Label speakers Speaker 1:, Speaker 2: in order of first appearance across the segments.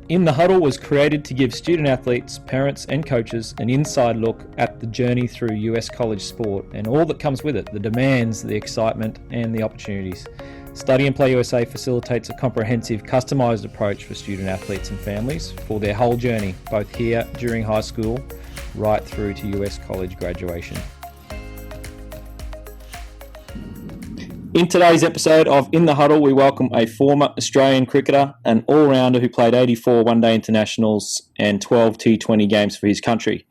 Speaker 1: In the Huddle was created to give student athletes, parents and coaches an inside look at the journey through US college sport and all that comes with it, the demands, the excitement and the opportunities. Study and Play USA facilitates a comprehensive, customised approach for student athletes and families for their whole journey, both here during high school, right through to US college graduation. In today's episode of In the Huddle, we welcome a former Australian cricketer, an all-rounder who played 84 one-day internationals and 12 T20 games for his country.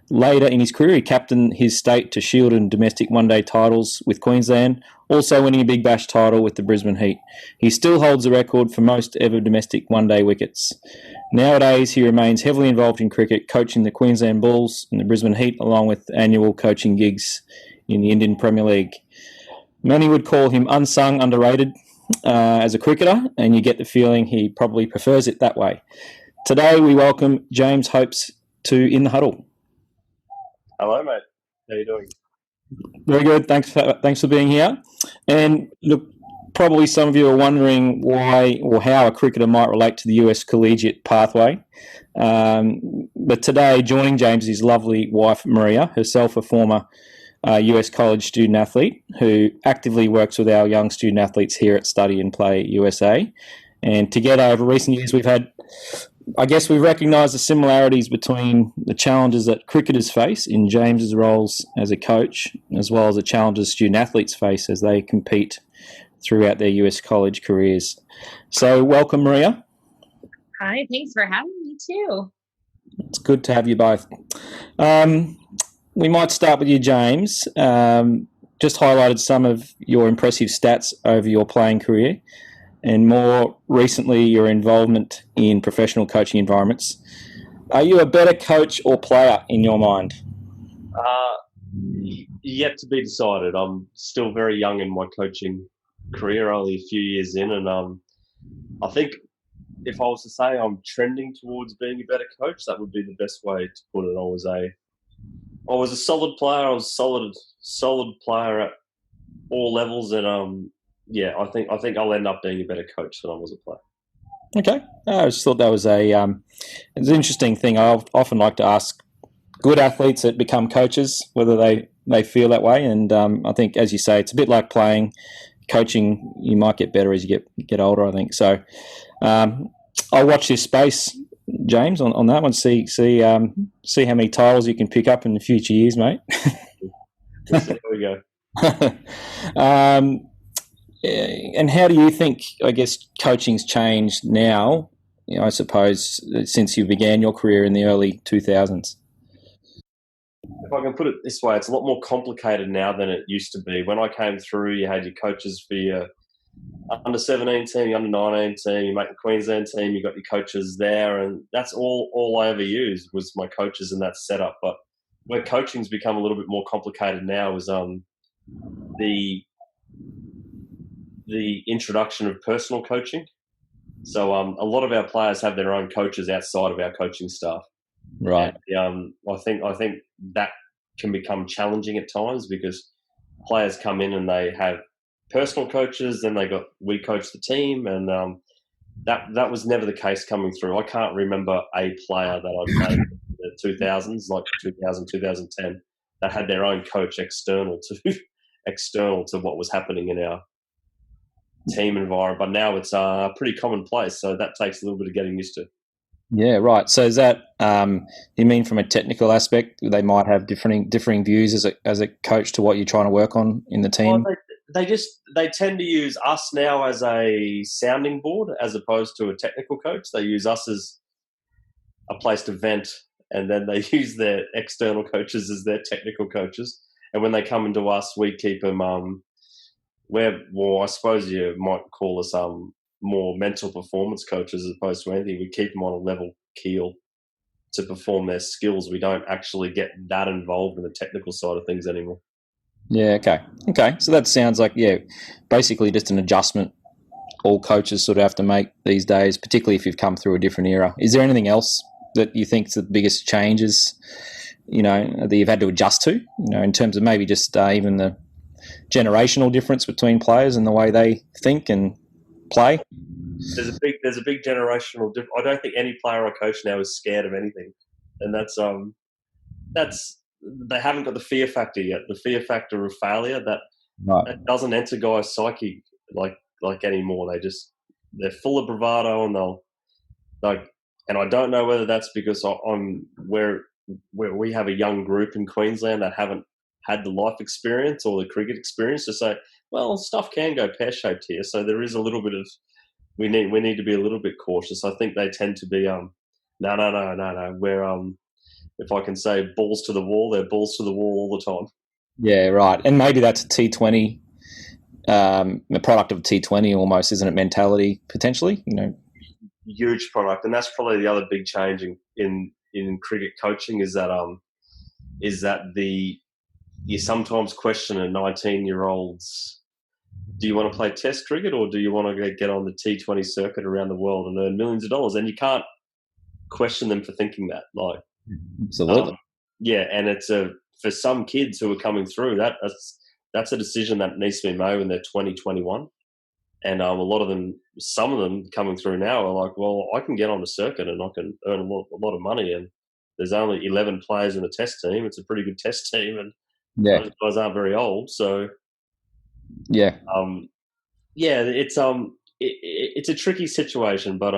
Speaker 1: Later in his career, he captained his state to shield and domestic one-day titles with Queensland, also winning a Big Bash title with the Brisbane Heat. He still holds the record for most ever domestic one-day wickets. Nowadays, he remains heavily involved in cricket, coaching the Queensland Bulls and the Brisbane Heat, along with annual coaching gigs in the Indian Premier League. Many would call him unsung, underrated as a cricketer, and you get the feeling he probably prefers it that way. Today, we welcome James Hopes to In the Huddle.
Speaker 2: Hello, mate. How are you doing?
Speaker 1: Very good. Thanks for being here. And look, probably some of you are wondering why or how a cricketer might relate to the US collegiate pathway. But today, joining James is his lovely wife, Maria, herself a former US college student athlete who actively works with our young student athletes here at Study and Play USA. And together over recent years, we've recognised the similarities between the challenges that cricketers face in James's roles as a coach, as well as the challenges student athletes face as they compete throughout their US college careers. So welcome, Maria.
Speaker 3: Hi, thanks for having me too.
Speaker 1: It's good to have you both. We might start with you, James. Just highlighted some of your impressive stats over your playing career and more recently your involvement in professional coaching environments. Are you a better coach or player in your mind?
Speaker 2: Yet to be decided. I'm still very young in my coaching career, only a few years in, and I think if I was to say I'm trending towards being a better coach, that would be the best way to put it. I was a solid player. I was a solid player at all levels, and I think I'll end up being a better coach than I was a player.
Speaker 1: Okay, I just thought that was it's an interesting thing. I often like to ask good athletes that become coaches whether they feel that way, and I think, as you say, it's a bit like playing. Coaching, you might get better as you get older, I think. So I'll watch this space, James, on that one. See how many titles you can pick up in the future years, mate.
Speaker 2: There we go.
Speaker 1: And how do you think, I guess, coaching's changed now, I suppose, since you began your career in the early 2000s?
Speaker 2: If I can put it this way, it's a lot more complicated now than it used to be. When I came through, you had your coaches for your under-17 team, your under-19 team, you make the Queensland team, you got your coaches there, and that's all I ever used was my coaches in that setup. But where coaching's become a little bit more complicated now is the introduction of personal coaching. So a lot of our players have their own coaches outside of our coaching staff.
Speaker 1: Right.
Speaker 2: And, I think that can become challenging at times because players come in and they have personal coaches, then we coach the team, and that was never the case coming through. I can't remember a player that I played in the 2000s, like 2000, 2010, that had their own coach external to what was happening in our team environment. But now it's pretty commonplace, so that takes a little bit of getting used to.
Speaker 1: Yeah, right. So is that you mean from a technical aspect, they might have differing views as a coach to what you're trying to work on in the team?
Speaker 2: Well, they tend to use us now as a sounding board as opposed to a technical coach. They use us as a place to vent, and then they use their external coaches as their technical coaches. And when they come into us, we keep them. I suppose you might call us more mental performance coaches as opposed to anything. We keep them on a level keel to perform their skills. We don't actually get that involved in the technical side of things anymore.
Speaker 1: Yeah, okay. So that sounds like, basically just an adjustment all coaches sort of have to make these days, particularly if you've come through a different era. Is there anything else that you think is the biggest changes, that you've had to adjust to, in terms of maybe just even the generational difference between players and the way they think and play?
Speaker 2: there's a big generational I don't think any player or coach now is scared of anything, and that's they haven't got the fear factor yet. The fear factor of failure that doesn't enter guys' psyche like anymore. They're full of bravado, and they'll like. And I don't know whether that's because I'm where we have a young group in Queensland that haven't had the life experience or the cricket experience to say, well, stuff can go pear-shaped here. So there is a little bit of we need to be a little bit cautious. I think they tend to be no. We're if I can say balls to the wall, they're balls to the wall all the time.
Speaker 1: Yeah, right. And maybe that's a T20, a product of T20 almost, isn't it? Mentality potentially,
Speaker 2: Huge product, and that's probably the other big change in cricket coaching is that you sometimes question a 19-year-old's. Do you want to play Test cricket or do you want to get on the T20 circuit around the world and earn millions of dollars? And you can't question them for thinking that. Like,
Speaker 1: absolutely,
Speaker 2: yeah. And it's for some kids who are coming through that's a decision that needs to be made when they're 20, 21. And some of them coming through now are like, well, I can get on the circuit and I can earn a lot of money. And there's only 11 players in the Test team. It's a pretty good Test team, and those guys aren't very old. So, it's a tricky situation. But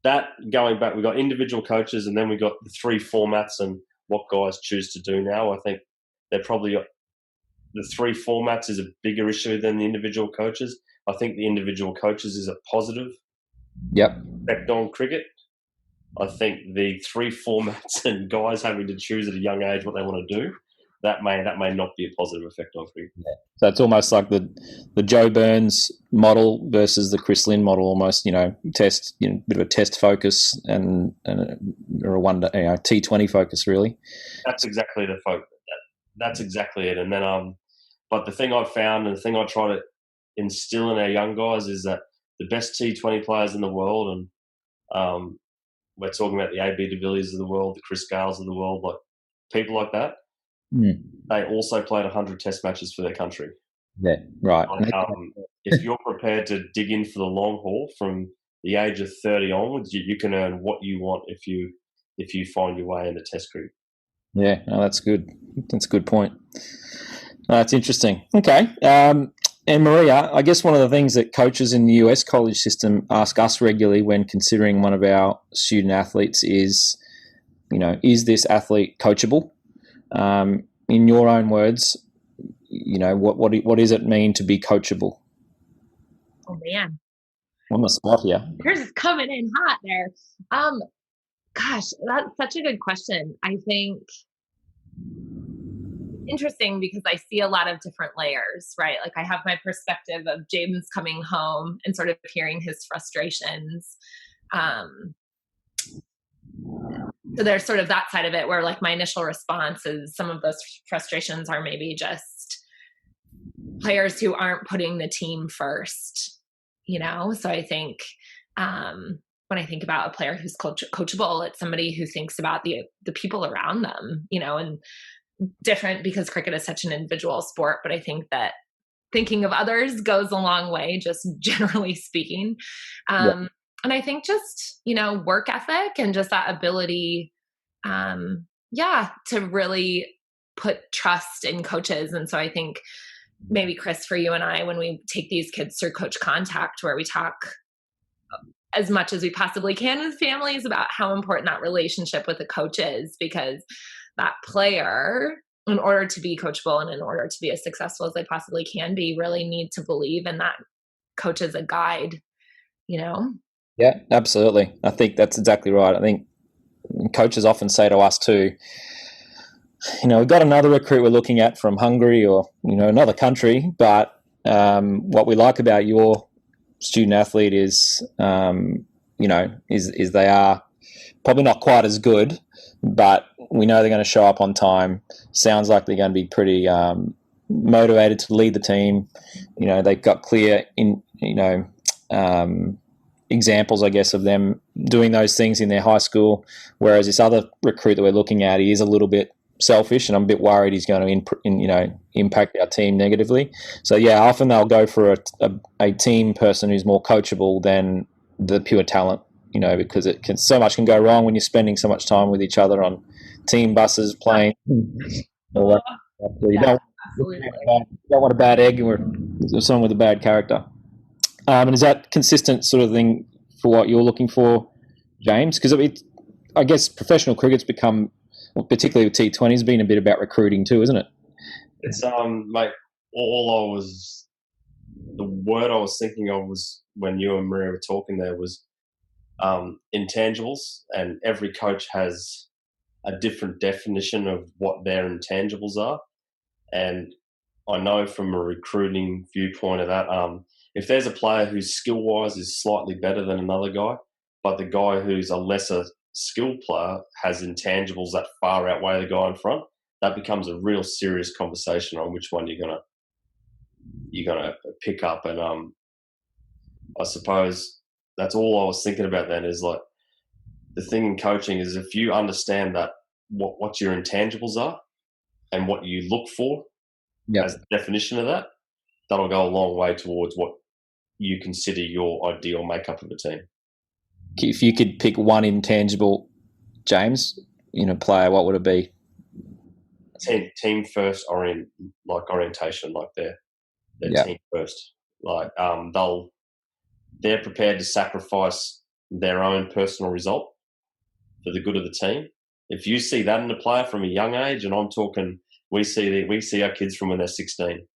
Speaker 2: that going back, we got individual coaches, and then we got the 3 formats and what guys choose to do now. I think they're probably the 3 formats is a bigger issue than the individual coaches. I think the individual coaches is a positive effect on cricket. I think the 3 formats and guys having to choose at a young age what they want to do, that may not be a positive effect on cricket.
Speaker 1: Yeah. So it's almost like the Joe Burns model versus the Chris Lynn model, almost, test, bit of a test focus and or a T20 focus, really.
Speaker 2: That's exactly the focus. That's exactly it. And then, but the thing I've found and the thing I try to instill in our young guys is that the best T20 players in the world, and we're talking about the AB de Villiers of the world, the Chris Gales of the world, like people like that, they also played 100 Test matches for their country.
Speaker 1: Yeah, right.
Speaker 2: If you're prepared to dig in for the long haul from the age of 30 onwards, you can earn what you want if you find your way into Test cricket.
Speaker 1: Yeah, no, that's good. That's a good point. That's interesting. Okay. And Maria, I guess one of the things that coaches in the US college system ask us regularly when considering one of our student athletes is, is this athlete coachable? In your own words, what does it mean to be coachable?
Speaker 3: Oh man,
Speaker 1: I'm on the spot here.
Speaker 3: Yours is coming in hot there. Gosh, that's such a good question. I think interesting because I see a lot of different layers, right? Like I have my perspective of James coming home and sort of hearing his frustrations. So there's sort of that side of it where like my initial response is some of those frustrations are maybe just players who aren't putting the team first, So I think when I think about a player who's coachable, it's somebody who thinks about the people around them, and different because cricket is such an individual sport. But I think that thinking of others goes a long way, just generally speaking. And I think just, work ethic and just that ability, to really put trust in coaches. And so I think maybe Chris, for you and I, when we take these kids through Coach Contact, where we talk as much as we possibly can with families about how important that relationship with the coach is, because that player, in order to be coachable and in order to be as successful as they possibly can be, really need to believe in that coach as a guide,
Speaker 1: Yeah, absolutely. I think that's exactly right. I think coaches often say to us too, we've got another recruit we're looking at from Hungary or, another country, but what we like about your student athlete is, is they are probably not quite as good, but we know they're going to show up on time. Sounds like they're going to be pretty motivated to lead the team. They've got clear examples, I guess, of them doing those things in their high school, whereas this other recruit that we're looking at, he is a little bit selfish, and I'm a bit worried he's going to impact our team negatively. So yeah, often they'll go for a team person who's more coachable than the pure talent, because so much can go wrong when you're spending so much time with each other on team buses, playing. All that. So you
Speaker 3: Absolutely.
Speaker 1: don't want a bad egg or someone with a bad character. And is that consistent sort of thing for what you're looking for, James? Because I guess professional cricket's become, particularly with T20s, been a bit about recruiting too, isn't it?
Speaker 2: It's mate. The word I was thinking of was when you and Maria were talking. There was intangibles, and every coach has a different definition of what their intangibles are. And I know from a recruiting viewpoint of that, if there's a player who's skill-wise is slightly better than another guy, but the guy who's a lesser skilled player has intangibles that far outweigh the guy in front, that becomes a real serious conversation on which one you're gonna pick up. And I suppose that's all I was thinking about then is like the thing in coaching is if you understand that what your intangibles are and what you look for as the definition of that, that'll go a long way towards what you consider your ideal makeup of a team.
Speaker 1: If you could pick one intangible, James, in a player, what would it be?
Speaker 2: Team first orientation, like they're team first. Like they're prepared to sacrifice their own personal result for the good of the team. If you see that in a player from a young age, and I'm talking, we see our kids from when they're 16.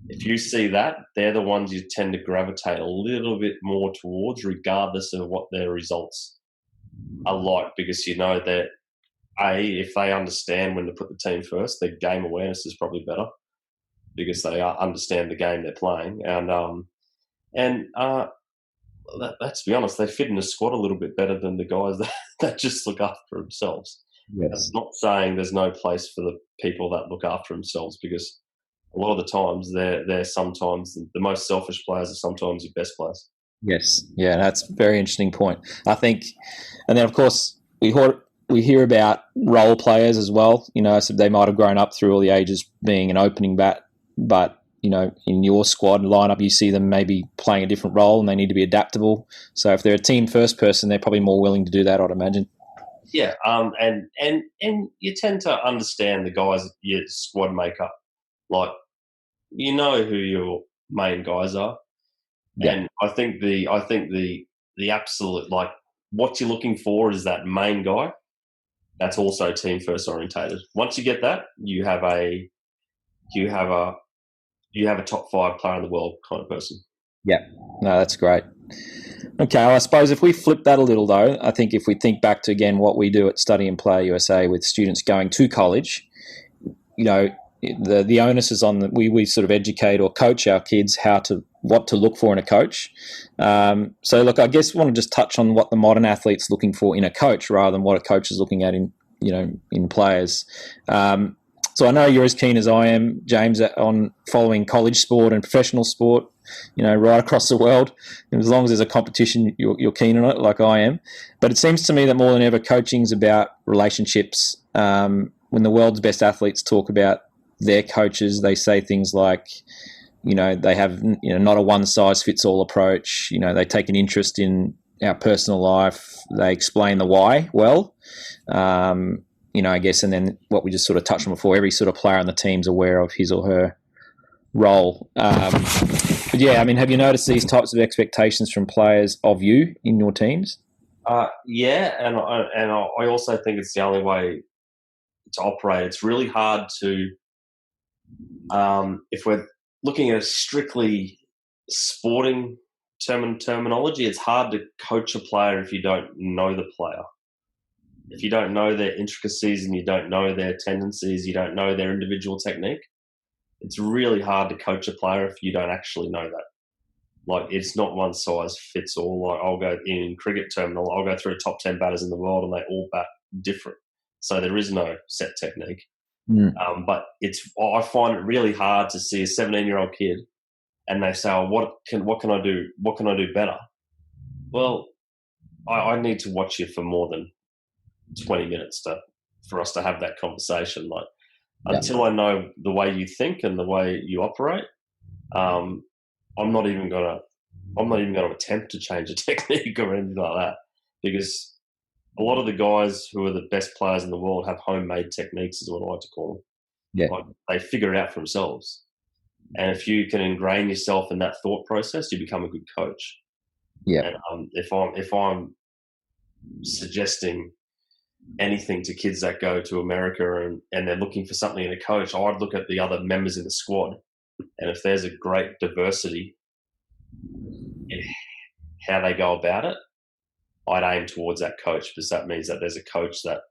Speaker 2: If you see that, they're the ones you tend to gravitate a little bit more towards, regardless of what their results are like, because you know that if they understand when to put the team first, their game awareness is probably better because they understand the game they're playing, and let's be honest, they fit in the squad a little bit better than the guys that just look after themselves.
Speaker 1: Yes.
Speaker 2: That's not saying there's no place for the people that look after themselves, because a lot of the times they're sometimes the most selfish players are sometimes your best players.
Speaker 1: Yes, yeah, that's a very interesting point. I think, and then of course we hear about role players as well. So they might have grown up through all the ages being an opening bat, but in your squad and lineup, you see them maybe playing a different role, and they need to be adaptable. So if they're a team first person, they're probably more willing to do that, I'd imagine.
Speaker 2: Yeah, and you tend to understand the guys your squad makeup, like you know who your main guys are, and I think the absolute, like, what you're looking for is that main guy that's also team first orientated. Once you get that, you have a top 5 player in the world kind of person.
Speaker 1: Yeah, no, that's great. Okay, well, I suppose if we flip that a little, though, I think if we think back to, again, what we do at Study and Play USA with students going to college, the onus is on we sort of educate or coach our kids what to look for in a coach. So, look, I guess I want to just touch on what the modern athlete's looking for in a coach rather than what a coach is looking at in players. So I know you're as keen as I am, James, on following college sport and professional sport, right across the world. And as long as there's a competition, you're keen on it, like I am. But it seems to me that more than ever, coaching's about relationships. When the world's best athletes talk about their coaches, they say things like, they have not a one-size-fits-all approach. They take an interest in our personal life. They explain the why well. I guess, and then what we just sort of touched on before, every sort of player on the team's aware of his or her role. But yeah, I mean, have you noticed these types of expectations from players of you in your teams?
Speaker 2: Yeah, and I also think it's the only way to operate. It's really hard to, if we're looking at a strictly sporting terminology, it's hard to coach a player if you don't know the player. If you don't know their intricacies and you don't know their tendencies, you don't know their individual technique, it's really hard to coach a player if you don't actually know that. Like, it's not one size fits all. Like, I'll go in cricket terminal, I'll go through top 10 batters in the world and they all bat different. So there is no set technique. But I find it really hard to see a 17-year-old kid and they say, "Oh, what can I do? What can I do better?" Well, I need to watch you for more than 20 minutes for us to have that conversation. Like, until I know the way you think and the way you operate, I'm not even going to I'm not even going to attempt to change a technique or anything like that, because a lot of the guys who are the best players in the world have homemade techniques, is what I like to call them.
Speaker 1: Yeah.
Speaker 2: Like, they figure it out for themselves. And if you can ingrain yourself in that thought process, you become a good coach.
Speaker 1: Yeah.
Speaker 2: And if I'm suggesting anything to kids that go to America and they're looking for something in a coach, I'd look at the other members in the squad. And if there's a great diversity in how they go about it, I'd aim towards that coach, because that means that there's a coach that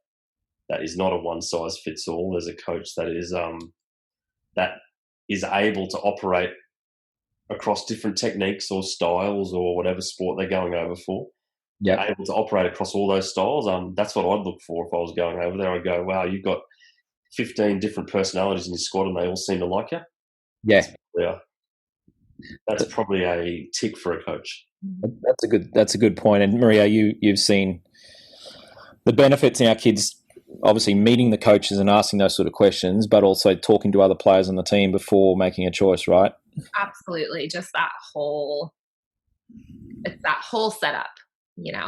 Speaker 2: is not a one size fits all. There's a coach that is able to operate across different techniques or styles or whatever sport they're going over for.
Speaker 1: Yeah.
Speaker 2: Able to operate across all those styles. That's what I'd look for if I was going over there. I'd go, wow, you've got 15 different personalities in your squad and they all seem to like you.
Speaker 1: Yeah.
Speaker 2: That's probably a tick for a coach.
Speaker 1: That's a good point. And Maria, you've seen the benefits in our kids, obviously meeting the coaches and asking those sort of questions, but also talking to other players on the team before making a choice, right?
Speaker 3: Absolutely. Just that whole setup,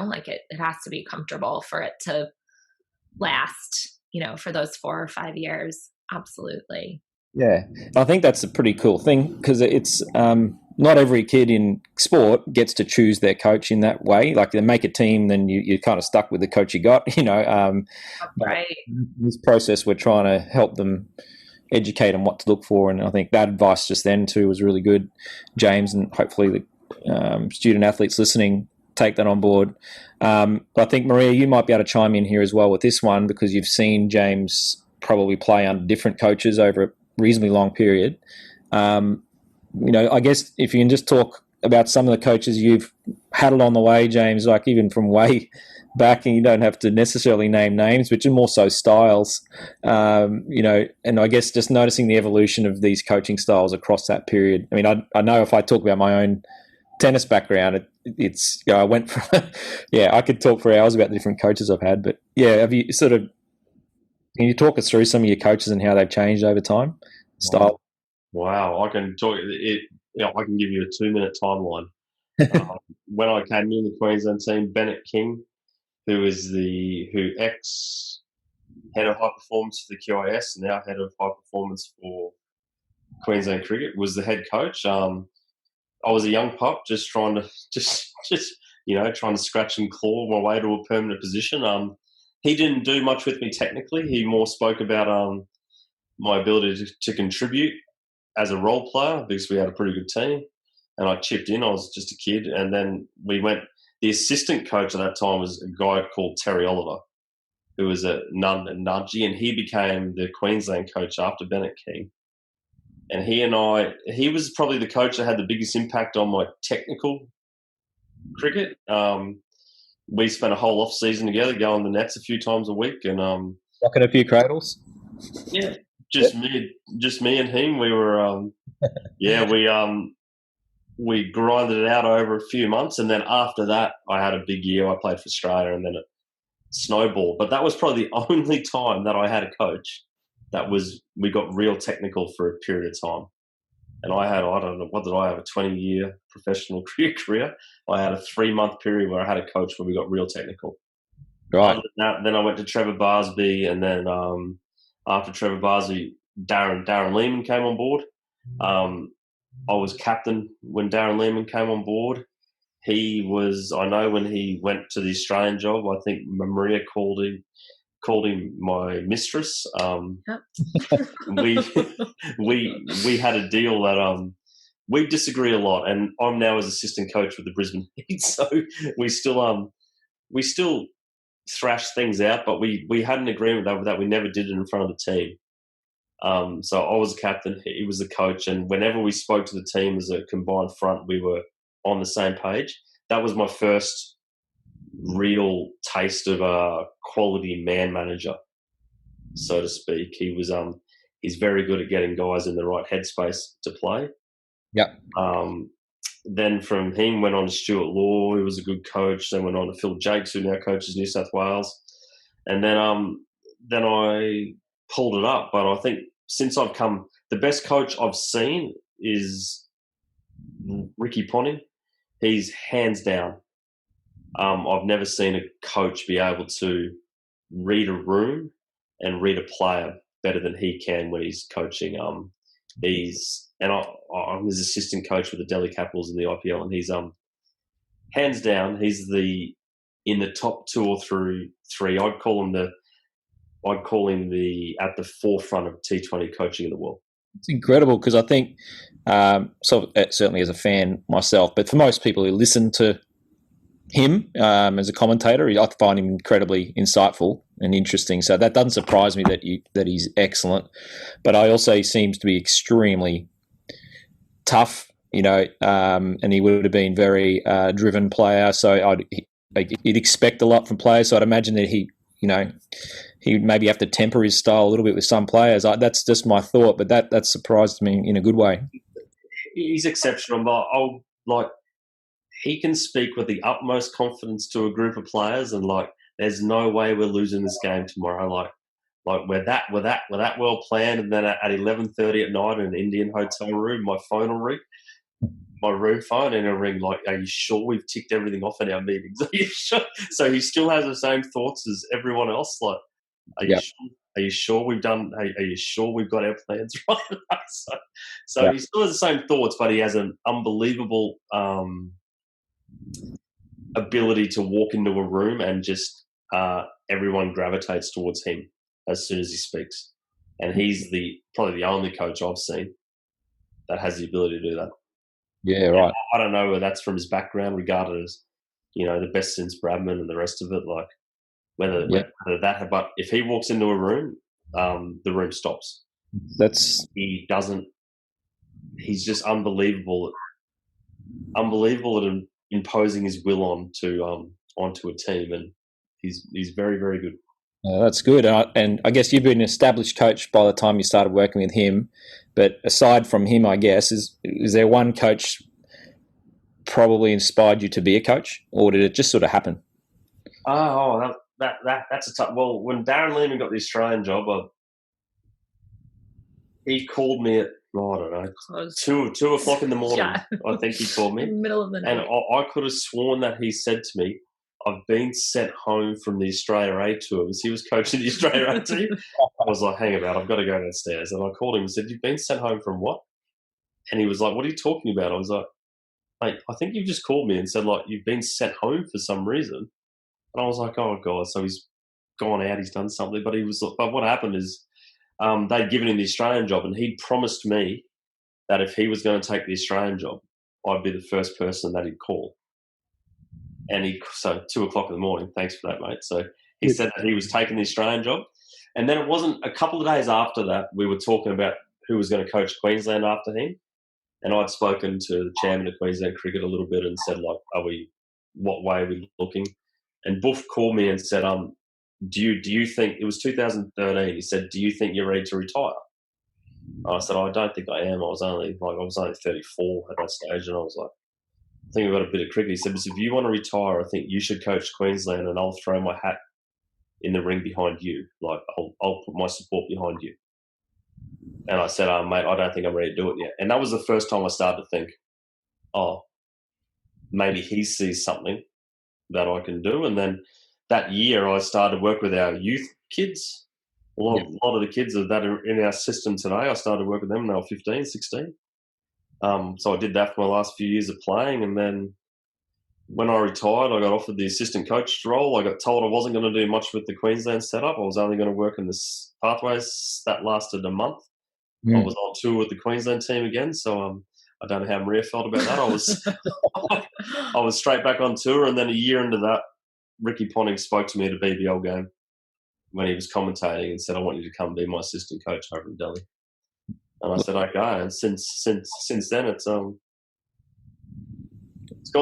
Speaker 3: like it has to be comfortable for it to last, for those 4 or 5 years. Absolutely.
Speaker 1: Yeah. I think that's a pretty cool thing, because it's not every kid in sport gets to choose their coach in that way. Like, they make a team, then you're kind of stuck with the coach you got,
Speaker 3: Right.
Speaker 1: This process, we're trying to help them educate them what to look for. And I think that advice just then too was really good, James, and hopefully the student athletes listening take that on board. But I think, Maria, you might be able to chime in here as well with this one, because you've seen James probably play under different coaches over a reasonably long period. I guess if you can just talk about some of the coaches you've had along the way, James, like even from way back, and you don't have to necessarily name names, but just more so styles, and I guess just noticing the evolution of these coaching styles across that period. I mean, I know if I talk about my own tennis background, it's I went from, I could talk for hours about the different coaches I've had, but have you can you talk us through some of your coaches and how they've changed over time? Style.
Speaker 2: Wow, I can talk it. I can give you a 2-minute timeline. When I came in the Queensland team, Bennett King, who ex head of high performance for the QIS, now head of high performance for Queensland Cricket, was the head coach. I was a young pup, just trying to trying to scratch and claw my way to a permanent position. He didn't do much with me technically. He more spoke about my ability to contribute as a role player, because we had a pretty good team, and I chipped in. I was just a kid, and then we went. The assistant coach at that time was a guy called Terry Oliver, who was a nudgy, and he became the Queensland coach after Bennett King. And he was probably the coach that had the biggest impact on my technical cricket. We spent a whole off season together, going the nets a few times a week, and
Speaker 1: rocking a few cradles.
Speaker 2: Yeah, just me and him. We were, we grinded it out over a few months, and then after that, I had a big year. I played for Australia, and then it snowballed. But that was probably the only time that I had a coach we got real technical for a period of time. And I don't know, what did I have, a 20-year professional career? I had a 3-month period where I had a coach where we got real technical.
Speaker 1: Right.
Speaker 2: Then I went to Trevor Barsby, and then after Trevor Barsby, Darren Lehman came on board. I was captain when Darren Lehman came on board. I know when he went to the Australian job, I think Maria called him my mistress. We had a deal that we disagree a lot, and I'm now as assistant coach with the Brisbane Heat, so we still thrash things out, but we had an agreement that we never did it in front of the team. So I was the captain, he was the coach, and whenever we spoke to the team as a combined front, we were on the same page. That was my first real taste of a quality man manager, so to speak. He's very good at getting guys in the right headspace to play.
Speaker 1: Yeah.
Speaker 2: Then from him went on to Stuart Law, who was a good coach. Then went on to Phil Jakes, who now coaches New South Wales. And then I pulled it up. But I think since I've the best coach I've seen is Ricky Ponting. he's hands down. I've never seen a coach be able to read a room and read a player better than he can when he's coaching. I'm his assistant coach with the Delhi Capitals in the IPL, and he's hands down he's in the top 2 or 3. I'd call him at the forefront of T20 coaching in the world.
Speaker 1: It's incredible because I think, certainly as a fan myself, but for most people who listen to him as a commentator, I find him incredibly insightful and interesting. So that doesn't surprise me that he's excellent. But I also he seems to be extremely tough, and he would have been very driven player. So you'd expect a lot from players. So I'd imagine that he would maybe have to temper his style a little bit with some players. That's just my thought, but that surprised me in a good way.
Speaker 2: He's exceptional. He can speak with the utmost confidence to a group of players, and there's no way we're losing this game tomorrow. We're that well planned, and then at 11:30 at night in an Indian hotel room, my phone will ring. My room phone and it'll ring are you sure we've ticked everything off in our meetings? Are you sure? So he still has the same thoughts as everyone else. Are you sure we've done? Are you sure we've got our plans right? So he still has the same thoughts, but he has an unbelievable ability to walk into a room and just everyone gravitates towards him as soon as he speaks. And he's probably the only coach I've seen that has the ability to do that.
Speaker 1: Yeah, right.
Speaker 2: I don't know whether that's from his background, regarded as the best since Bradman and the rest of it. Whether that, but if he walks into a room, the room stops. He doesn't. He's just unbelievable at imposing his will onto a team, and he's very, very good.
Speaker 1: That's good, and I guess you've been an established coach by the time you started working with him. But aside from him, I guess is there one coach probably inspired you to be a coach, or did it just sort of happen?
Speaker 2: That's a tough. Well, when Darren Lehman got the Australian job, he called me at I don't know 2 o'clock in the morning. Yeah. I think he called me
Speaker 3: middle of the night,
Speaker 2: and I could have sworn that he said to me, "I've been sent home from the Australia A tour," because he was coaching the Australia A team. I was like, "Hang about, I've got to go downstairs." And I called him and said, "You've been sent home from what?" And he was like, "What are you talking about?" I was like, "Mate, I think you've just called me and said you've been sent home for some reason." And I was like, "Oh God!" So he's gone out, he's done something. But what happened is they'd given him the Australian job, and he'd promised me that if he was going to take the Australian job, I'd be the first person that he'd call. And so 2 o'clock in the morning, thanks for that, mate. So he said that he was taking the Australian job. And then it wasn't a couple of days after that, we were talking about who was going to coach Queensland after him. And I'd spoken to the chairman of Queensland Cricket a little bit and said, what way are we looking? And Buff called me and said, do you think, it was 2013, he said, "Do you think you're ready to retire?" I said, "I don't think I am. I was only 34 at that stage." And I was like, "I think we've got a bit of cricket." He said, "If you want to retire, I think you should coach Queensland, and I'll throw my hat in the ring behind you. I'll put my support behind you." And I said, "Mate, I don't think I'm ready to do it yet." And that was the first time I started to think, maybe he sees something that I can do. And then that year I started work with our youth kids. A lot of the kids that are in our system today, I started working with them when they were 15, 16. So I did that for my last few years of playing. And then when I retired, I got offered the assistant coach role. I got told I wasn't going to do much with the Queensland setup. I was only going to work in the pathways. That lasted a month. I was on tour with the Queensland team again. So I don't know how Maria felt about that. I was straight back on tour. And then a year into that, Ricky Ponting spoke to me at a BBL game when he was commentating and said, "I want you to come be my assistant coach over in Delhi." And I said, "Okay." And since then, it's gone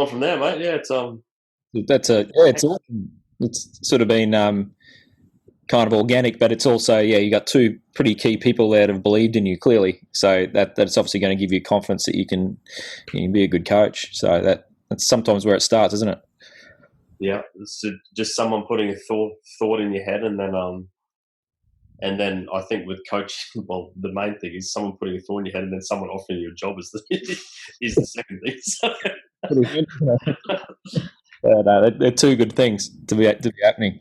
Speaker 2: from there, mate. Yeah,
Speaker 1: it's sort of been kind of organic, but it's also you got two pretty key people there that have believed in you clearly. So that's obviously going to give you confidence that you can be a good coach. So that's sometimes where it starts, isn't it?
Speaker 2: Yeah, it's just someone putting a thought in your head, and then I think with coaching, well, the main thing is someone putting a thought in your head, and then someone offering you a job is the second thing. So,
Speaker 1: No, they're two good things to be happening.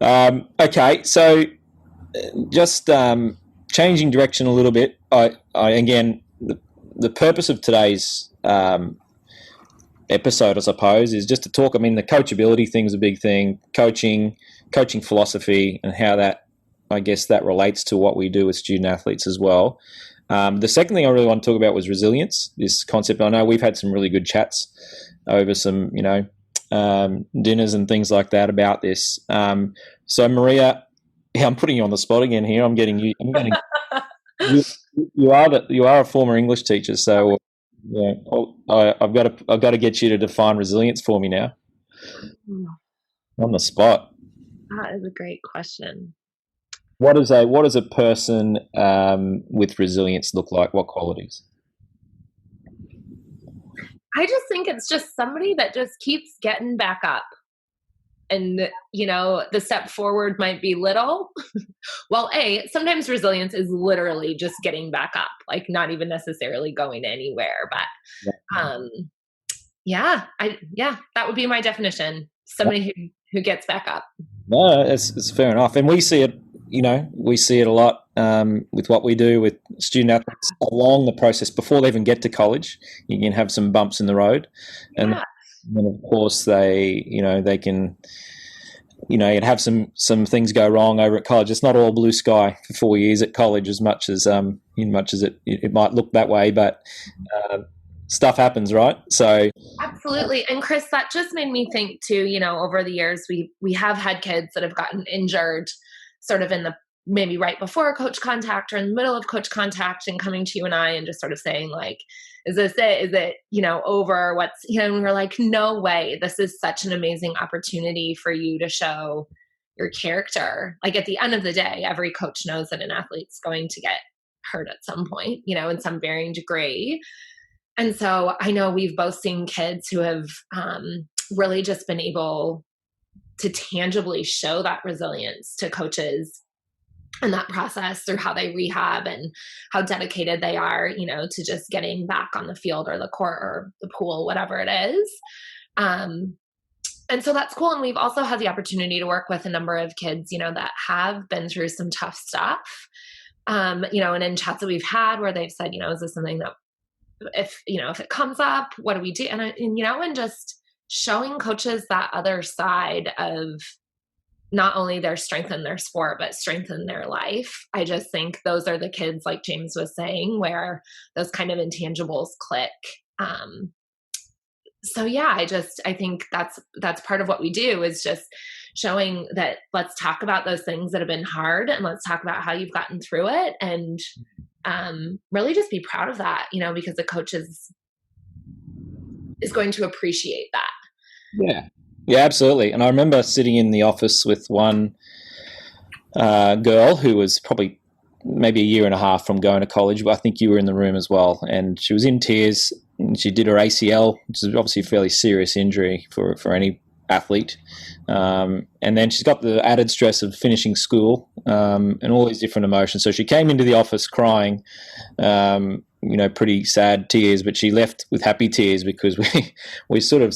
Speaker 1: Okay, so just changing direction a little bit. I again, the purpose of today's episode, I suppose, is just to talk. I mean, the coachability thing is a big thing. Coaching philosophy, and how that, I guess, that relates to what we do with student athletes as well. The second thing I really want to talk about was resilience. This concept. I know we've had some really good chats over some, dinners and things like that about this. So Maria, yeah, I'm putting you on the spot again here. I'm getting you. You, you are a former English teacher, so yeah, I've got to get you to define resilience for me now. On the spot.
Speaker 3: That is a great question.
Speaker 1: What does a person with resilience look like? What qualities?
Speaker 3: I just think it's just somebody that just keeps getting back up. And, the step forward might be little. Well, sometimes resilience is literally just getting back up, like not even necessarily going anywhere. But that would be my definition. Somebody who gets back up.
Speaker 1: No, it's fair enough. And we see it, we see it a lot with what we do with student athletes along the process before they even get to college. You can have some bumps in the road. And then, of course, they can, you'd have some things go wrong over at college. It's not all blue sky for 4 years at college, as much as it might look that way, but stuff happens, right? So
Speaker 3: absolutely. And Chris, that just made me think too, over the years, we have had kids that have gotten injured sort of in the maybe right before coach contact or in the middle of coach contact, and coming to you and I and just sort of saying like, is this it? Is it, over? What's, and we're like, no way. This is such an amazing opportunity for you to show your character. Like at the end of the day, every coach knows that an athlete's going to get hurt at some point, in some varying degree. And so I know we've both seen kids who have really just been able to tangibly show that resilience to coaches in that process through how they rehab and how dedicated they are, to just getting back on the field or the court or the pool, whatever it is. And so that's cool. And we've also had the opportunity to work with a number of kids, that have been through some tough stuff, and in chats that we've had where they've said, is this something that if it comes up, what do we do? And just showing coaches that other side of not only their strength in their sport, but strength in their life. I just think those are the kids, like James was saying, where those kind of intangibles click. So yeah, I think that's part of what we do, is just showing that let's talk about those things that have been hard, and let's talk about how you've gotten through it, and really just be proud of that, because the coach is going to appreciate that.
Speaker 1: Yeah, absolutely. And I remember sitting in the office with one girl who was probably maybe a year and a half from going to college, but I think you were in the room as well. And she was in tears, and she did her ACL, which is obviously a fairly serious injury for any athlete. And then she's got the added stress of finishing school and all these different emotions. So she came into the office crying, pretty sad tears, but she left with happy tears because we sort of,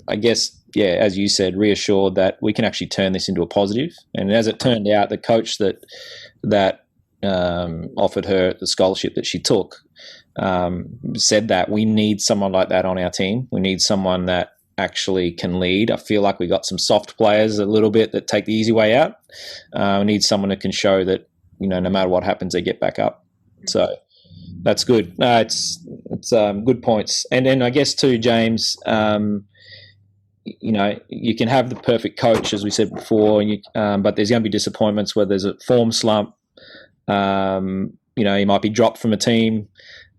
Speaker 1: I guess, as you said, reassured that we can actually turn this into a positive. And as it turned out, the coach that offered her the scholarship that she took said that we need someone like that on our team. We need someone that actually can lead. I feel like we got some soft players a little bit that take the easy way out. We need someone that can show that, no matter what happens, they get back up. So that's good. It's good points. And then I guess too, James, you can have the perfect coach, as we said before, but there's going to be disappointments where there's a form slump. He might be dropped from a team.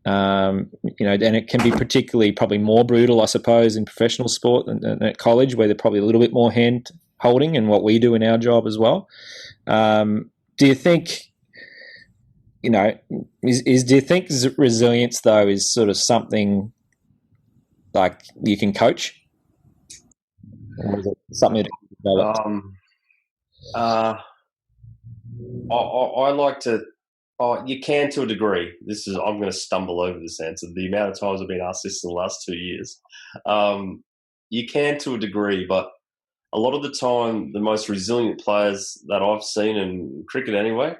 Speaker 1: And it can be particularly probably more brutal, I suppose, in professional sport and at college, where they're probably a little bit more hand holding, and what we do in our job as well. Do you think, do you think resilience though is sort of something like you can coach? Or is it something that
Speaker 2: I like to Oh, you can to a degree. I'm going to stumble over this answer. The amount of times I've been asked this in the last 2 years. You can to a degree, but a lot of the time, the most resilient players that I've seen in cricket anyway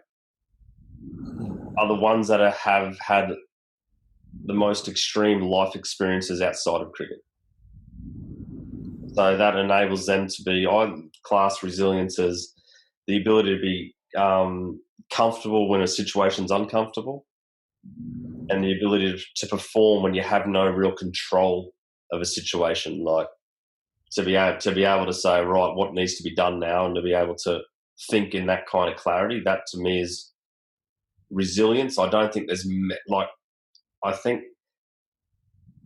Speaker 2: are the ones that have had the most extreme life experiences outside of cricket. So that enables them to be, I class resilience as the ability to be comfortable when a situation's uncomfortable, and the ability to perform when you have no real control of a situation. Like to be able to say, right, what needs to be done now, and to be able to think in that kind of clarity. That to me is resilience. I don't think there's I think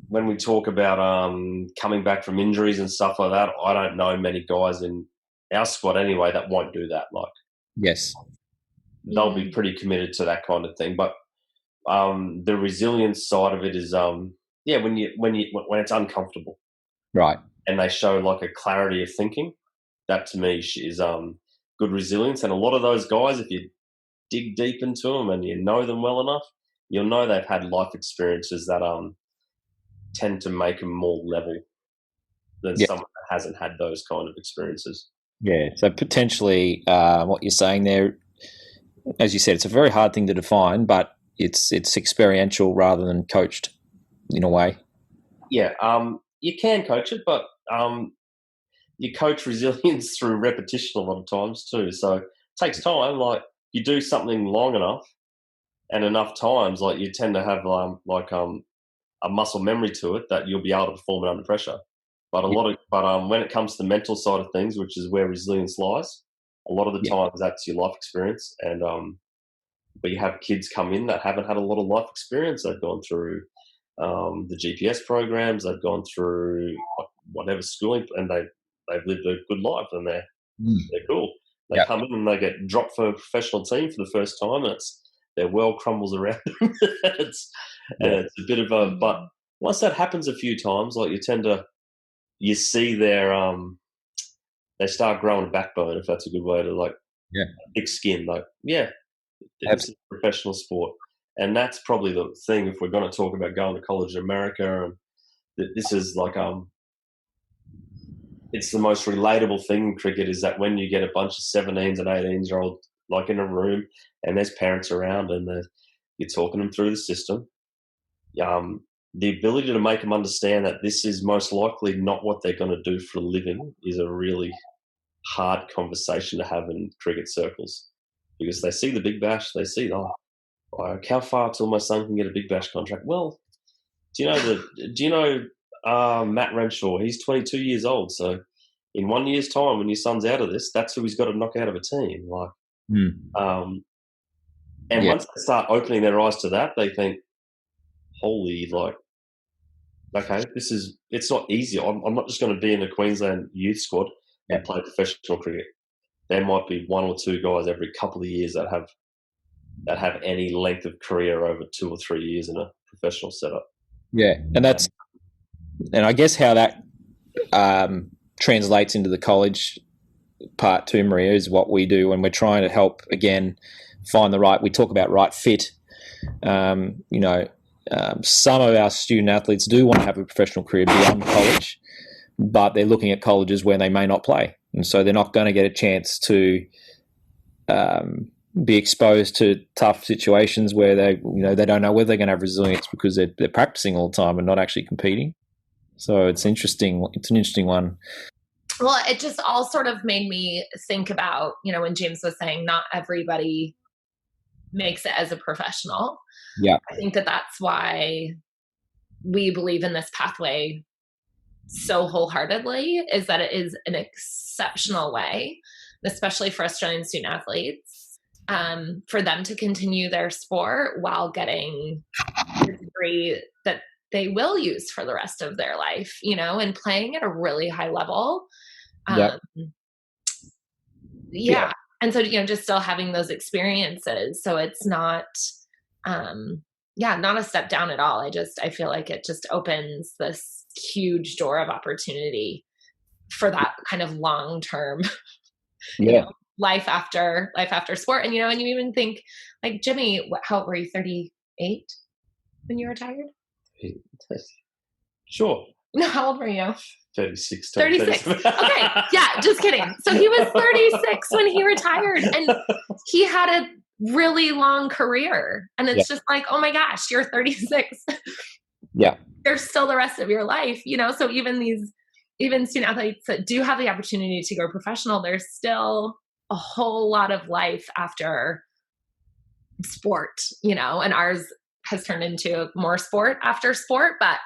Speaker 2: when we talk about coming back from injuries and stuff like that, I don't know many guys in our squad anyway that won't do that. Like,
Speaker 1: yes,
Speaker 2: they'll be pretty committed to that kind of thing. But the resilience side of it is, when it's uncomfortable,
Speaker 1: right,
Speaker 2: and they show like a clarity of thinking. That to me is good resilience. And a lot of those guys, if you dig deep into them and you know them well enough, you'll know they've had life experiences that tend to make them more level than someone that hasn't had those kind of experiences.
Speaker 1: Yeah, so potentially what you're saying there, as you said, it's a very hard thing to define, but it's experiential rather than coached in a way.
Speaker 2: Yeah, you can coach it, but you coach resilience through repetition a lot of times too. So it takes time. Like, you do something long enough and enough times, like you tend to have a muscle memory to it that you'll be able to perform it under pressure. But when it comes to the mental side of things, which is where resilience lies, a lot of the times that's your life experience. And but you have kids come in that haven't had a lot of life experience. They've gone through the GPS programs, they've gone through whatever schooling, and they've lived a good life, and they're cool. They come in and they get dropped for a professional team for the first time, and their world crumbles around them. It's a bit of a, but once that happens a few times, like you see their they start growing a backbone, if that's a good way to thick skin. It's a professional sport, and that's probably the thing. If we're going to talk about going to college in America, and this is it's the most relatable thing in cricket, is that when you get a bunch of 17s and 18-year-old like in a room, and there's parents around, and you're talking them through the system. The ability to make them understand that this is most likely not what they're going to do for a living is a really hard conversation to have in cricket circles, because they see the Big Bash, they see, how far till my son can get a Big Bash contract? Well, do you know Matt Renshaw? He's 22 years old, so in 1 year's time, when your son's out of this, that's who he's got to knock out of a team. Once they start opening their eyes to that, they think, holy, okay, it's not easy. I'm not just going to be in a Queensland youth squad and play professional cricket. There might be one or two guys every couple of years that have any length of career over 2 or 3 years in a professional setup.
Speaker 1: Yeah, and I guess how that translates into the college part too, Maria, is what we do when we're trying to help, again, find we talk about right fit. Some of our student athletes do want to have a professional career beyond college, but they're looking at colleges where they may not play. And so they're not going to get a chance to be exposed to tough situations where they don't know whether they're going to have resilience because they're practicing all the time and not actually competing. So it's interesting. It's an interesting one.
Speaker 3: Well, it just all sort of made me think about, when James was saying not everybody makes it as a professional.
Speaker 1: Yeah.
Speaker 3: I think that's why we believe in this pathway so wholeheartedly, is that it is an exceptional way, especially for Australian student athletes, for them to continue their sport while getting the degree that they will use for the rest of their life, and playing at a really high level. And so, just still having those experiences. So it's not, not a step down at all. I feel like it just opens this huge door of opportunity for that kind of long-term, life after sport. And, and you even think like Jimmy, how old were you? 38 when you retired?
Speaker 2: Sure.
Speaker 3: No, how old were you?
Speaker 2: 36.
Speaker 3: 36. Okay. Yeah, just kidding. So he was 36 when he retired, and he had a really long career. And it's just like, oh my gosh, you're 36.
Speaker 1: Yeah.
Speaker 3: There's still the rest of your life, So even student athletes that do have the opportunity to go professional, there's still a whole lot of life after sport, and ours has turned into more sport after sport, but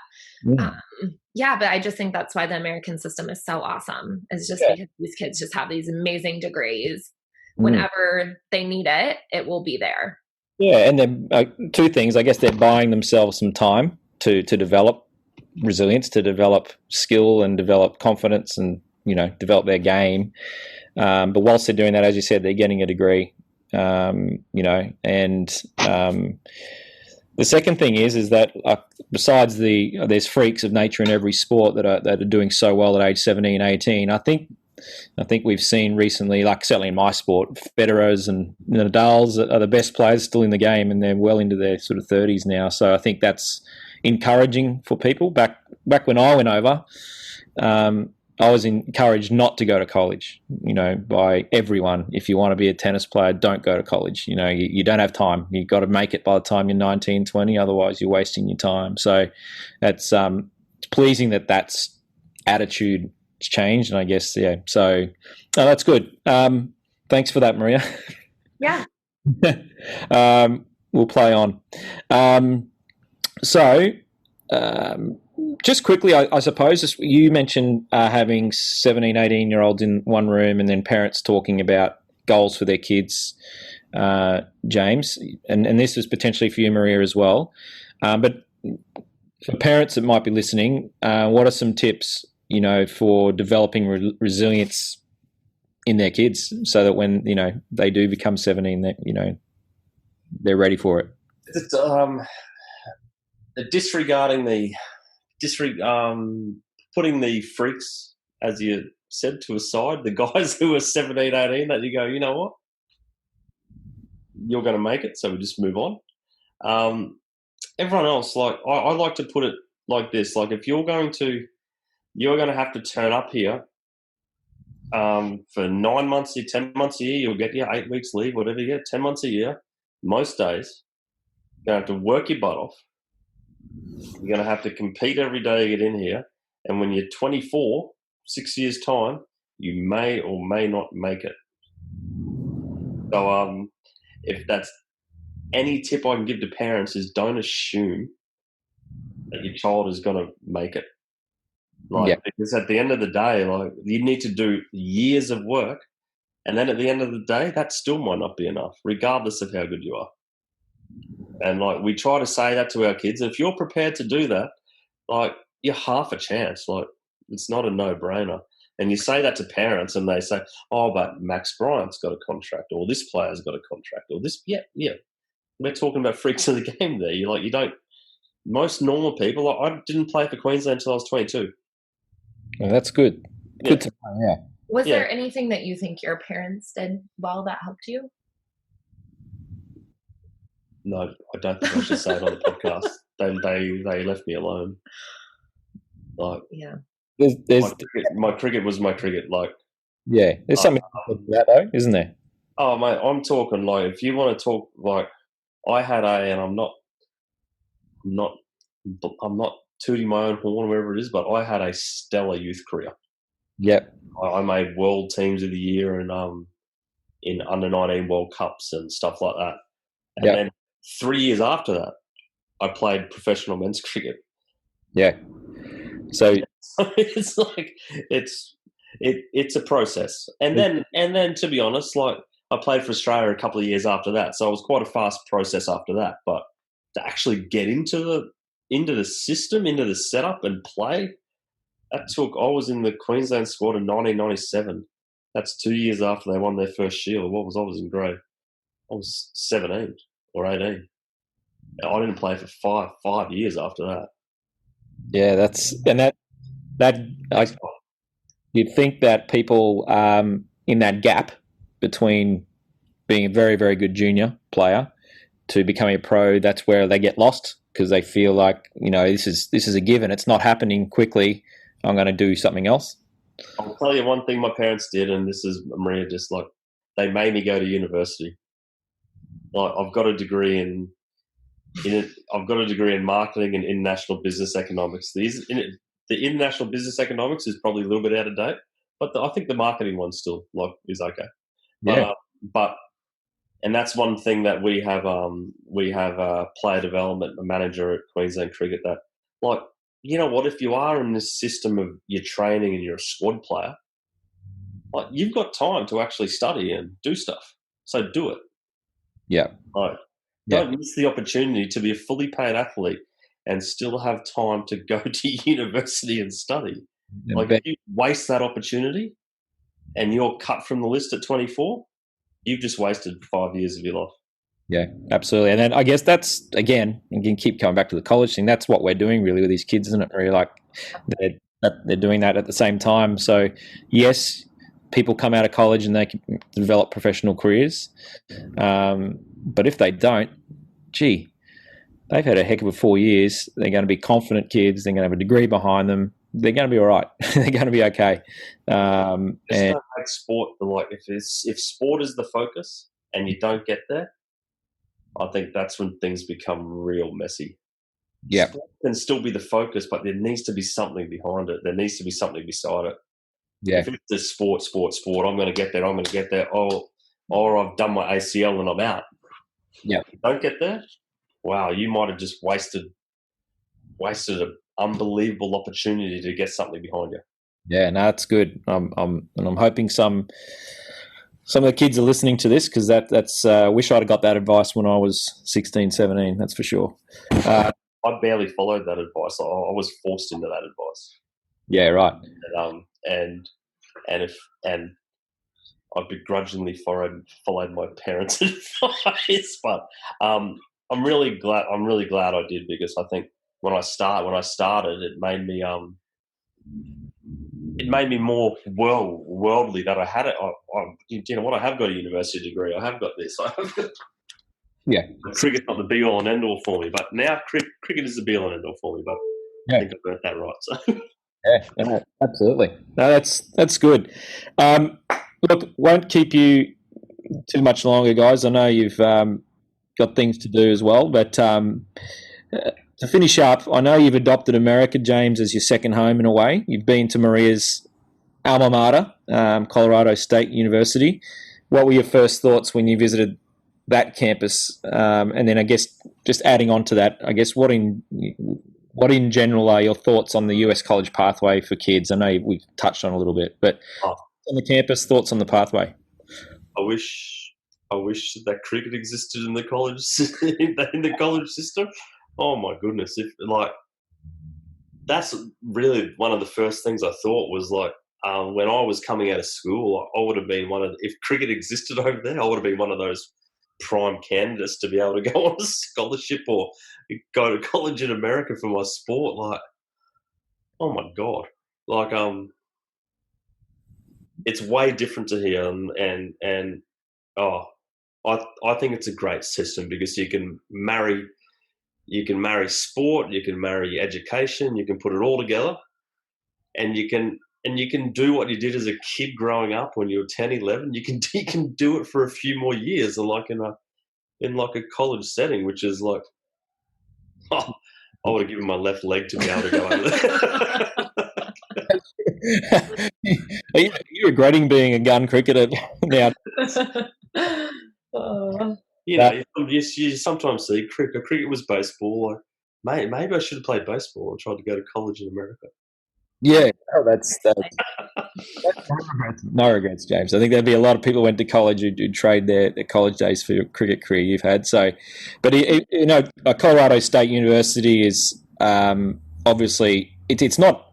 Speaker 3: but I just think that's why the American system is so awesome. Is just because these kids just have these amazing degrees. Whenever they need it, it will be there.
Speaker 1: Yeah, and then two things. I guess they're buying themselves some time to develop resilience, to develop skill and develop confidence and, develop their game. But whilst they're doing that, as you said, they're getting a degree, and the second thing is that besides there's freaks of nature in every sport that are doing so well at age 17, 18. I think we've seen recently, like certainly in my sport, Federers and Nadals are the best players still in the game, and they're well into their sort of 30s now. So I think that's encouraging for people. Back when I went over, I was encouraged not to go to college, by everyone. If you want to be a tennis player, don't go to college. You don't have time. You've got to make it by the time you're 19, 20, otherwise you're wasting your time. So that's it's pleasing that's attitude changed, and I guess, so that's good. Thanks for that, Maria.
Speaker 3: Yeah.
Speaker 1: We'll play on. Just quickly, I suppose, you mentioned having 17, 18-year-olds in one room and then parents talking about goals for their kids, James, and this is potentially for you, Maria, as well. But for parents that might be listening, what are some tips, for developing resilience in their kids so that when, they do become 17, that, they're ready for it?
Speaker 2: It's, putting the freaks, as you said, to a side, the guys who are 17, 18, that you go, you know what? You're going to make it, so we just move on. Everyone else, like, I like to put it like this, like if you're going to have to turn up here for 9 months, 10 months a year, you'll get 8 weeks leave, whatever you get, 10 months a year, most days, you're going to have to work your butt off. You're going to have to compete every day to get in here. And when you're 24, 6 years' time, you may or may not make it. So if that's any tip I can give to parents is don't assume that your child is going to make it. Because at the end of the day, like, you need to do years of work. And then at the end of the day, that still might not be enough, regardless of how good you are. And like, we try to say that to our kids. And if you're prepared to do that, like, you're half a chance. Like, it's not a no-brainer. And you say that to parents and they say, oh, but Max Bryant's got a contract, or this player's got a contract, or this, yeah. We're talking about freaks of the game there. You don't, most normal people, I didn't play for Queensland until I was 22.
Speaker 1: Well, that's good. Good to know, yeah.
Speaker 3: Was there anything that you think your parents did well that helped you?
Speaker 2: No, I don't think I should say it on the podcast. They left me alone. Like, my cricket was my cricket. Like,
Speaker 1: there's something to that though, isn't there?
Speaker 2: Oh mate, I'm talking like, if you want to talk, like, I had and I'm not tooting my own horn, wherever it is, but I had a stellar youth career.
Speaker 1: Yep.
Speaker 2: I made world teams of the year and in under 19 World Cups and stuff like that. And then 3 years after that, I played professional men's cricket.
Speaker 1: Yeah. So
Speaker 2: it's like it's a process. And then to be honest, like, I played for Australia a couple of years after that, so it was quite a fast process after that. But to actually get into the system, into the setup and play, I was in the Queensland squad in 1997. That's 2 years after they won their first Shield. I was in grade? I was 17 or 18. I didn't play for 5 years after that.
Speaker 1: Yeah, you'd think that people in that gap between being a very, very good junior player to becoming a pro, that's where they get lost because they feel like, this is a given. It's not happening quickly. I'm going to do something else.
Speaker 2: I'll tell you one thing my parents did, and this is Maria, just like they made me go to university. Like I've got a degree in marketing and international business economics. The international business economics is probably a little bit out of date, but I think the marketing one still is okay.
Speaker 1: Yeah.
Speaker 2: And that's one thing that we have a player development manager at Queensland Cricket that, like, you know what, if you are in this system of your training and you're a squad player, like you've got time to actually study and do stuff. So do it.
Speaker 1: Yeah.
Speaker 2: Right. Don't miss the opportunity to be a fully paid athlete and still have time to go to university and study. Like if you waste that opportunity and you're cut from the list at 24, you've just wasted 5 years of your life.
Speaker 1: Yeah, absolutely. And then I guess that's, again, you can keep coming back to the college thing. That's what we're doing really with these kids, isn't it? Really, like they're doing that at the same time. So yes, people come out of college and they can develop professional careers. But if they don't, they've had a heck of a 4 years. They're going to be confident kids. They're going to have a degree behind them. They're going to be all right. They're going to be okay.
Speaker 2: Don't make sport if sport is the focus and you don't get there, I think that's when things become real messy.
Speaker 1: Yeah,
Speaker 2: sport can still be the focus, but there needs to be something behind it. There needs to be something beside it.
Speaker 1: Yeah.
Speaker 2: If it's just sport, I'm going to get there. Or I've done my ACL and I'm out.
Speaker 1: Yeah.
Speaker 2: If you don't get there, wow, you might have just wasted an unbelievable opportunity to get something behind you.
Speaker 1: Yeah, no, that's good. I'm hoping some of the kids are listening to this because that's wish I'd have got that advice when I was 16, 17. That's for sure.
Speaker 2: I barely followed that advice. I was forced into that advice.
Speaker 1: Yeah, right.
Speaker 2: And I begrudgingly followed my parents' advice, but I'm really glad I did, because I think when I started, it made me more worldly that I had it. You know what? I have got a university degree. I have got this.
Speaker 1: Yeah.
Speaker 2: Cricket's not the be all and end all for me, but now cricket is the be all and end all for me. But
Speaker 1: yeah.
Speaker 2: I think I've got that right. So.
Speaker 1: Yeah, no, absolutely. No, that's good. Look, won't keep you too much longer, guys. I know you've got things to do as well, but to finish up, I know you've adopted America, James, as your second home in a way. You've been to Maria's alma mater, Colorado State University. What were your first thoughts when you visited that campus? And then I guess just adding on to that, I guess what in general are your thoughts on the US college pathway for kids? I know we've touched on a little bit, but on the campus, thoughts on the pathway?
Speaker 2: I wish that cricket existed in the college in the college system. Oh my goodness! That's really one of the first things I thought was when I was coming out of school, I would have been if cricket existed over there, I would have been one of those prime candidates to be able to go on a scholarship or go to college in America for my sport. Oh my God. It's way different to here. I think it's a great system because you can marry sport, you can marry education, you can put it all together, and you can do what you did as a kid growing up when you were 10, 11. You can do it for a few more years, and in a college setting, which is I would have given my left leg to be able to go over there.
Speaker 1: Are you regretting being a gun cricketer now?
Speaker 2: You sometimes see cricket. Cricket was baseball. Maybe I should have played baseball and tried to go to college in America.
Speaker 1: Yeah, that's no regrets, James. I think there'd be a lot of people who went to college who'd trade their college days for your cricket career you've had. So, but Colorado State University is obviously it's not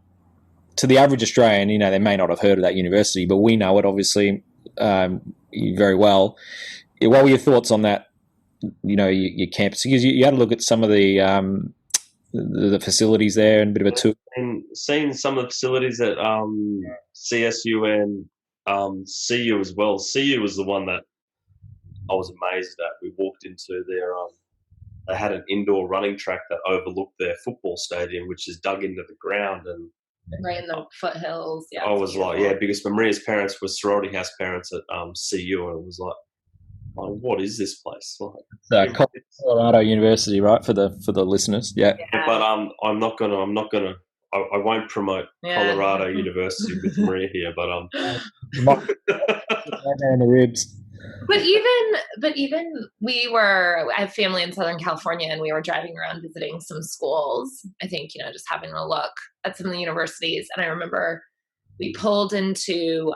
Speaker 1: to the average Australian. They may not have heard of that university, but we know it obviously very well. What were your thoughts on that? Your campus, because you had to look at some of the facilities there and a bit of a tour.
Speaker 2: And seeing some of the facilities at CSU and CU as well. CU was the one that I was amazed at. We walked into their they had an indoor running track that overlooked their football stadium, which is dug into the ground, and
Speaker 3: right in the foothills. Yeah,
Speaker 2: I was like, yeah, because Maria's parents were sorority house parents at CU, and it was like, oh, what is this place? Like,
Speaker 1: Colorado University, right, for the listeners. Yeah.
Speaker 2: But I'm not gonna. I won't promote Colorado University with Maria here, but
Speaker 1: in the ribs.
Speaker 3: But even I have family in Southern California, and we were driving around visiting some schools. I think, just having a look at some of the universities. And I remember we pulled into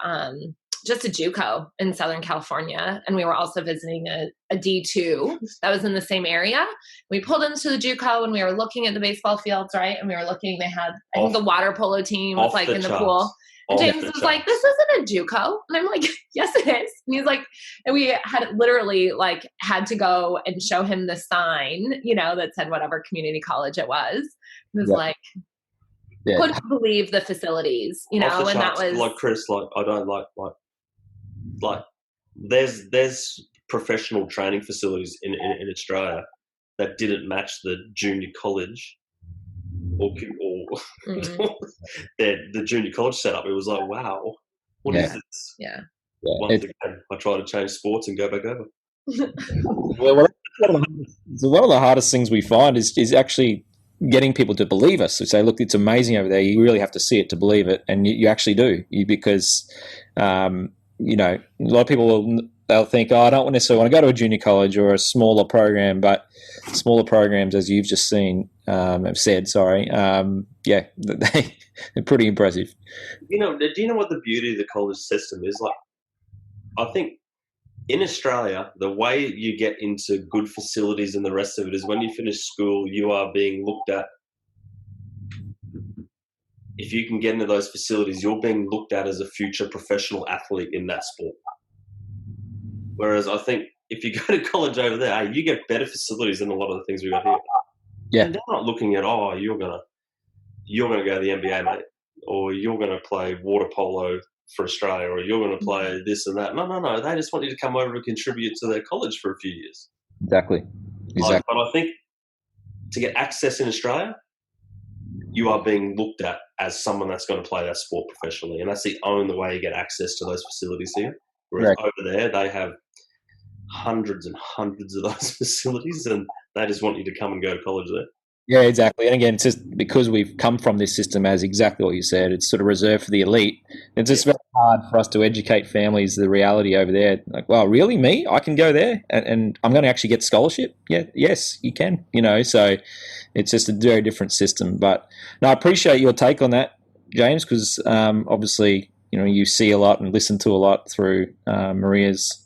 Speaker 3: just a JUCO in Southern California, and we were also visiting a D2 that was in the same area. We pulled into the JUCO, and we were looking at the baseball fields, right? And we were looking, they had, I think the water polo team was like in the pool. And James was like, this isn't a JUCO. And I'm like, yes, it is. And he's like, and we had literally had to go and show him the sign, that said whatever community college it was. It was like, couldn't believe the facilities, and
Speaker 2: charts.
Speaker 3: that was
Speaker 2: like Chris, I don't like there's professional training facilities in Australia that didn't match the junior college or the junior college setup. It was like, wow, what is this?
Speaker 3: Yeah.
Speaker 2: Once again, I try to change sports and go back over.
Speaker 1: Well, one of the hardest things we find is actually getting people to believe us. To say, look, it's amazing over there. You really have to see it to believe it, and you actually do. Because a lot of people they'll think, I don't necessarily want to go to a junior college or a smaller program, but smaller programs, as you've just have said, they're pretty impressive.
Speaker 2: Do you know what the beauty of the college system is? Like, I think in Australia, the way you get into good facilities and the rest of it is when you finish school, you are being looked at. If you can get into those facilities, you're being looked at as a future professional athlete in that sport. Whereas I think if you go to college over there, you get better facilities than a lot of the things we got here.
Speaker 1: Yeah.
Speaker 2: And they're not looking at, you're gonna go to the NBA, mate, or you're gonna play water polo for Australia, or you're gonna play this and that. No. They just want you to come over and contribute to their college for a few years.
Speaker 1: Exactly.
Speaker 2: But I think to get access in Australia, you are being looked at as someone that's going to play that sport professionally, and that's the only way you get access to those facilities here. Whereas over there, they have hundreds and hundreds of those facilities, and they just want you to come and go to college there.
Speaker 1: Yeah, exactly. And again, it's just because we've come from this system as exactly what you said, it's sort of reserved for the elite. It's just very hard for us to educate families the reality over there. Like, well, really, me? I can go there and I'm going to actually get scholarship? Yeah, yes, you can. So it's just a very different system. But no, I appreciate your take on that, James, because obviously, you see a lot and listen to a lot through Maria's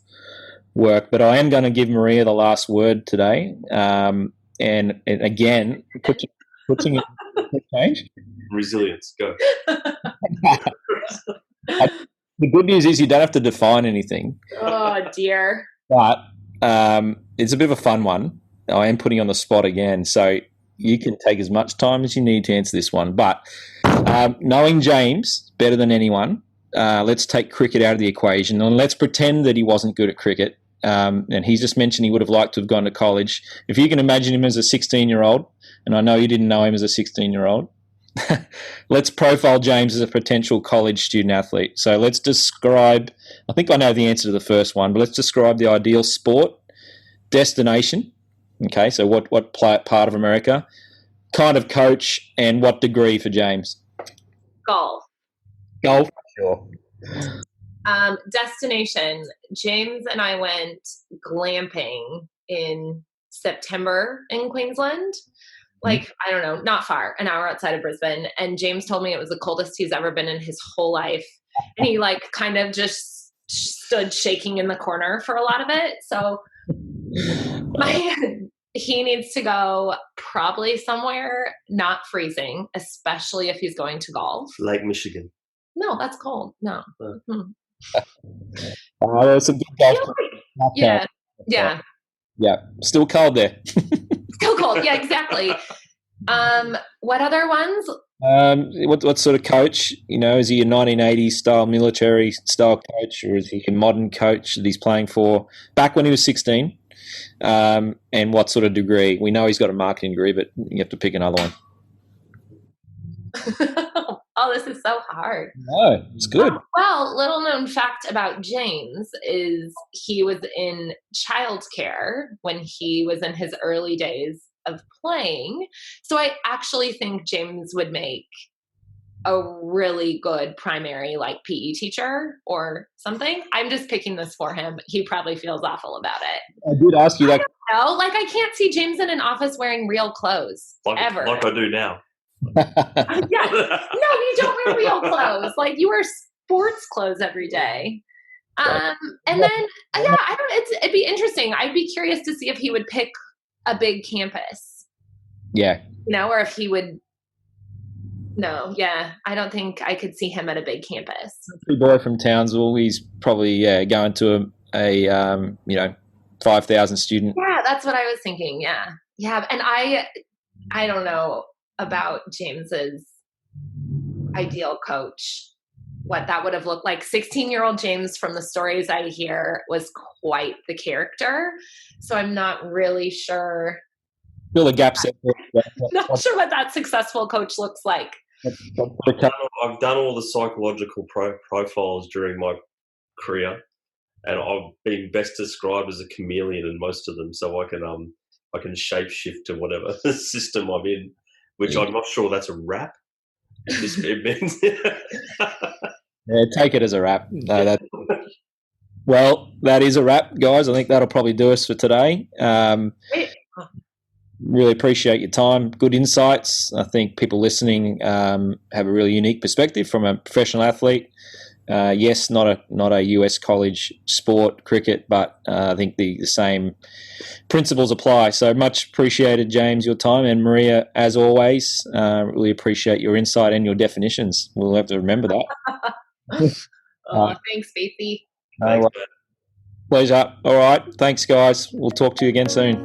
Speaker 1: work. But I am going to give Maria the last word today. And again, putting it change.
Speaker 2: Resilience, go.
Speaker 1: The good news is you don't have to define anything.
Speaker 3: Oh, dear.
Speaker 1: But it's a bit of a fun one. I am putting you on the spot again, so you can take as much time as you need to answer this one. But knowing James better than anyone, let's take cricket out of the equation and let's pretend that he wasn't good at cricket. And he's just mentioned he would have liked to have gone to college. If you can imagine him as a 16-year-old, and I know you didn't know him as a 16-year-old, let's profile James as a potential college student athlete. So let's describe, I think I know the answer to the first one, but let's describe the ideal sport, destination, okay, so what part of America, kind of coach, and what degree for James?
Speaker 3: Golf.
Speaker 1: Golf, sure.
Speaker 3: Destination. James and I went glamping in September in Queensland. I don't know, not far, an hour outside of Brisbane. And James told me it was the coldest he's ever been in his whole life. And he kind of just stood shaking in the corner for a lot of it. So he needs to go probably somewhere not freezing, especially if he's going to golf.
Speaker 2: Lake Michigan.
Speaker 3: No, that's cold. No.
Speaker 1: There's some good golf.
Speaker 3: Yeah.
Speaker 1: Yeah. Still cold there.
Speaker 3: Still cold. Yeah, exactly. What other ones?
Speaker 1: What sort of coach? Is he a 1980s style military style coach, or is he a modern coach that he's playing for back when he was 16? And what sort of degree? We know he's got a marketing degree, but you have to pick another one.
Speaker 3: Oh, this is so hard.
Speaker 1: No, it's good.
Speaker 3: Well, little known fact about James is he was in childcare when he was in his early days of playing. So I actually think James would make a really good primary like PE teacher or something. I'm just picking this for him. He probably feels awful about it.
Speaker 1: I did ask you that.
Speaker 3: No, like I can't see James in an office wearing real clothes ever.
Speaker 2: Like I do now.
Speaker 3: Yeah. No, you don't wear real clothes. Like you wear sports clothes every day. And then I don't. It'd be interesting. I'd be curious to see if he would pick a big campus.
Speaker 1: Yeah.
Speaker 3: Or if he would. No, yeah, I don't think I could see him at a big campus.
Speaker 1: Big boy from Townsville. He's probably going to a 5,000 student.
Speaker 3: Yeah, that's what I was thinking. Yeah, and I don't know about James's ideal coach, what that would have looked like. 16-year-old James, from the stories I hear, was quite the character. So I'm not really sure.
Speaker 1: Fill the gaps.
Speaker 3: Not sure what that successful coach looks like.
Speaker 2: I've done all the psychological profiles during my career, and I've been best described as a chameleon in most of them. So I can shape shift to whatever system I'm in, which I'm not sure that's a rap.
Speaker 1: Yeah, take it as a wrap. No, well, that is a wrap, guys. I think that'll probably do us for today. Really appreciate your time. Good insights. I think people listening have a really unique perspective from a professional athlete. Yes, not a US college sport, cricket, but I think the same principles apply. So much appreciated, James, your time, and Maria, as always. Really appreciate your insight and your definitions. We'll have to remember that.
Speaker 3: Thanks, Faithy.
Speaker 2: Thanks,
Speaker 1: pleasure. All right. Thanks, guys. We'll talk to you again soon.